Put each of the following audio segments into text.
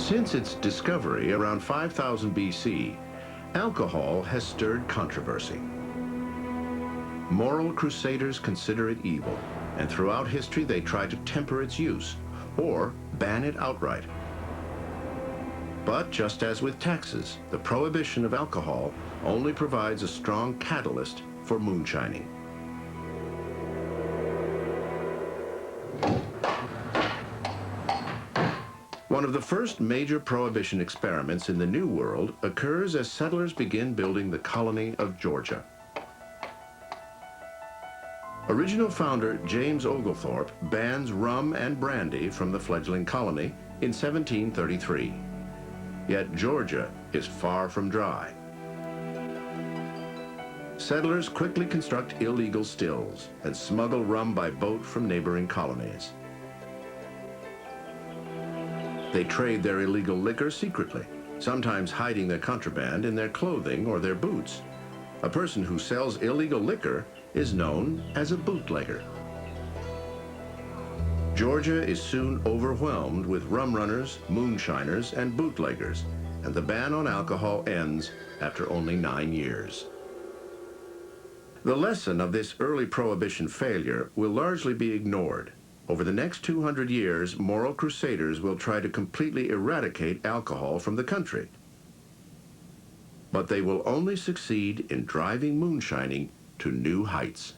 Since its discovery around 5000 BC, alcohol has stirred controversy. Moral crusaders consider it evil, and throughout history they try to temper its use or ban it outright. But just as with taxes, the prohibition of alcohol only provides a strong catalyst for moonshining. One of the first major prohibition experiments in the New World occurs as settlers begin building the colony of Georgia. Original founder James Oglethorpe bans rum and brandy from the fledgling colony in 1733. Yet Georgia is far from dry. Settlers quickly construct illegal stills and smuggle rum by boat from neighboring colonies. They trade their illegal liquor secretly, sometimes hiding their contraband in their clothing or their boots. A person who sells illegal liquor is known as a bootlegger. Georgia is soon overwhelmed with rumrunners, moonshiners, and bootleggers, and the ban on alcohol ends after only 9 years. The lesson of this early prohibition failure will largely be ignored. Over the next 200 years, moral crusaders will try to completely eradicate alcohol from the country. But they will only succeed in driving moonshining to new heights.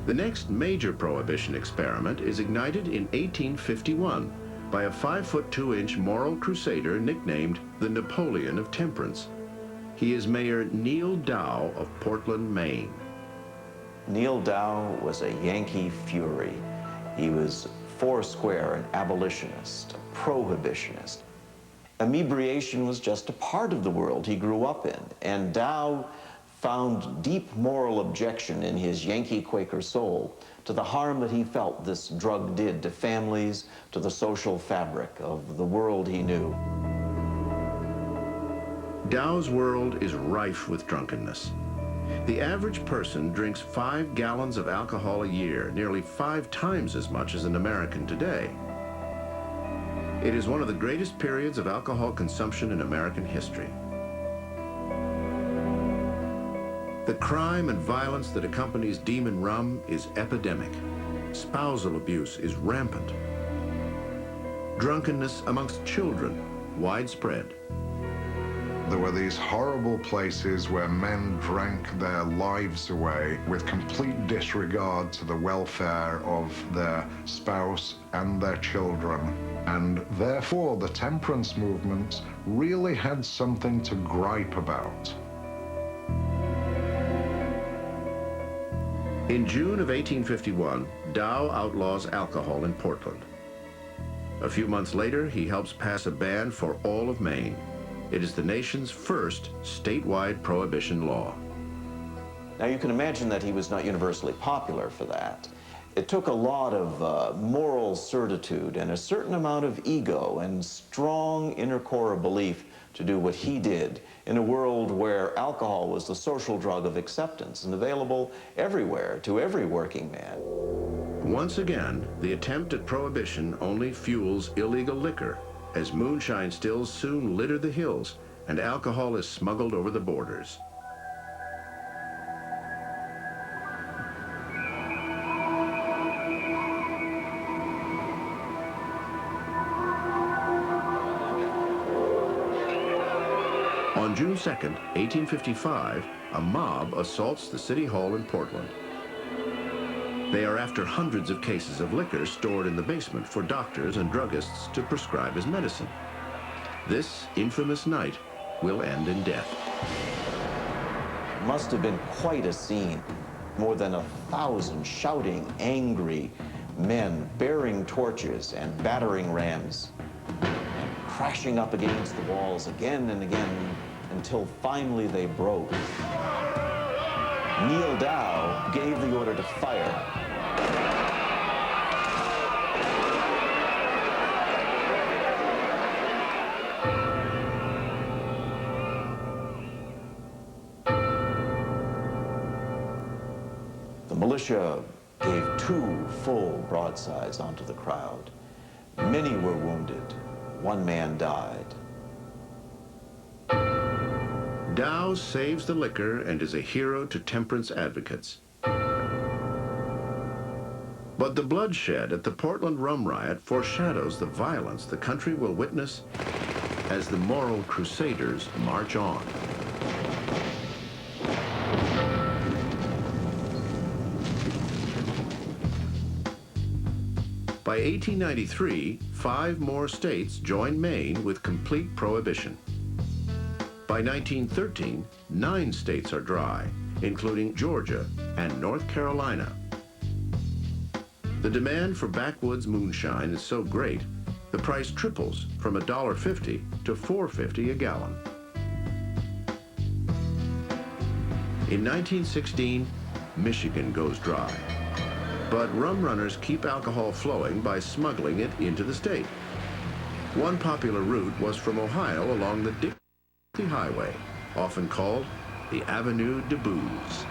The next major prohibition experiment is ignited in 1851 by a 5'2" moral crusader nicknamed the Napoleon of Temperance. He is Mayor Neal Dow of Portland, Maine. Neal Dow was a Yankee fury. He was foursquare, an abolitionist, a prohibitionist. Inebriation was just a part of the world he grew up in, and Dow found deep moral objection in his Yankee Quaker soul to the harm that he felt this drug did to families, to the social fabric of the world he knew. Dow's world is rife with drunkenness. The average person drinks 5 gallons of alcohol a year, nearly 5 times as much as an American today. It is one of the greatest periods of alcohol consumption in American history. The crime and violence that accompanies demon rum is epidemic. Spousal abuse is rampant. Drunkenness amongst children, widespread. There were these horrible places where men drank their lives away with complete disregard to the welfare of their spouse and their children. And therefore, the temperance movement really had something to gripe about. In June of 1851, Dow outlaws alcohol in Portland. A few months later, he helps pass a ban for all of Maine. It is the nation's first statewide prohibition law. Now you can imagine that he was not universally popular for that. It took a lot of moral certitude and a certain amount of ego and strong inner core of belief to do what he did in a world where alcohol was the social drug of acceptance and available everywhere to every working man. Once again, the attempt at prohibition only fuels illegal liquor, as moonshine stills soon litter the hills and alcohol is smuggled over the borders. On June 2nd, 1855, a mob assaults the City Hall in Portland. They are after hundreds of cases of liquor stored in the basement for doctors and druggists to prescribe as medicine. This infamous night will end in death. It must have been quite a scene. More than 1,000 shouting, angry men bearing torches and battering rams and crashing up against the walls again and again until finally they broke. Neal Dow gave the order to fire. The militia gave 2 full broadsides onto the crowd. Many were wounded. 1 man died. Dow saves the liquor and is a hero to temperance advocates. But the bloodshed at the Portland rum riot foreshadows the violence the country will witness as the moral Crusaders march on. By 1893, 5 more states joined Maine with complete prohibition. By 1913, 9 states are dry, including Georgia and North Carolina. The demand for backwoods moonshine is so great, the price triples from $1.50 to $4.50 a gallon. In 1916, Michigan goes dry. But Rumrunners keep alcohol flowing by smuggling it into the state. One popular route was from Ohio along the Dixie Highway, often called the Avenue de Booze.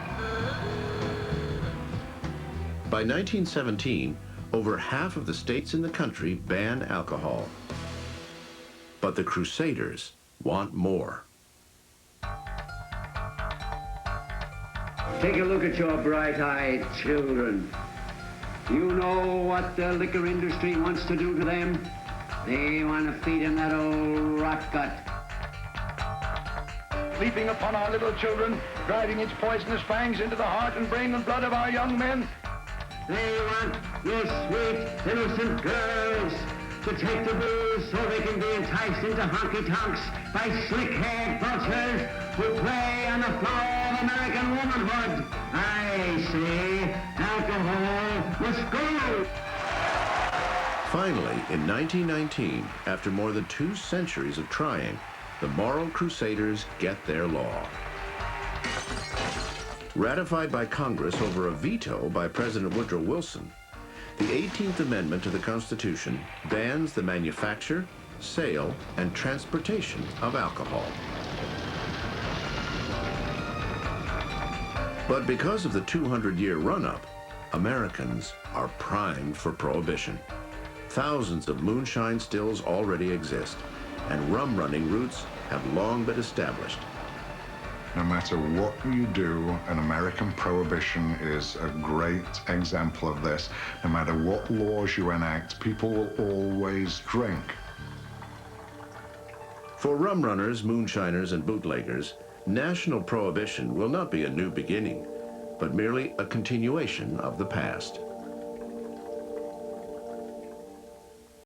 By 1917, over half of the states in the country ban alcohol. But the Crusaders want more. Take a look at your bright-eyed children. You know what the liquor industry wants to do to them? They want to feed them that old rot gut. Leaping upon our little children, driving its poisonous fangs into the heart and brain and blood of our young men. They want your sweet, innocent girls to take the booze so they can be enticed into honky-tonks by slick-haired vultures who prey on the flower of American womanhood. I say alcohol must go. Finally, in 1919, after more than 2 centuries of trying, the moral Crusaders get their law. Ratified by Congress over a veto by President Woodrow Wilson, the 18th Amendment to the Constitution bans the manufacture, sale, and transportation of alcohol. But because of the 200-year run-up, Americans are primed for prohibition. Thousands of moonshine stills already exist, and rum-running routes have long been established. No matter what you do, an American prohibition is a great example of this. No matter what laws you enact, people will always drink. For Rumrunners, Moonshiners, and Bootleggers, national prohibition will not be a new beginning, but merely a continuation of the past.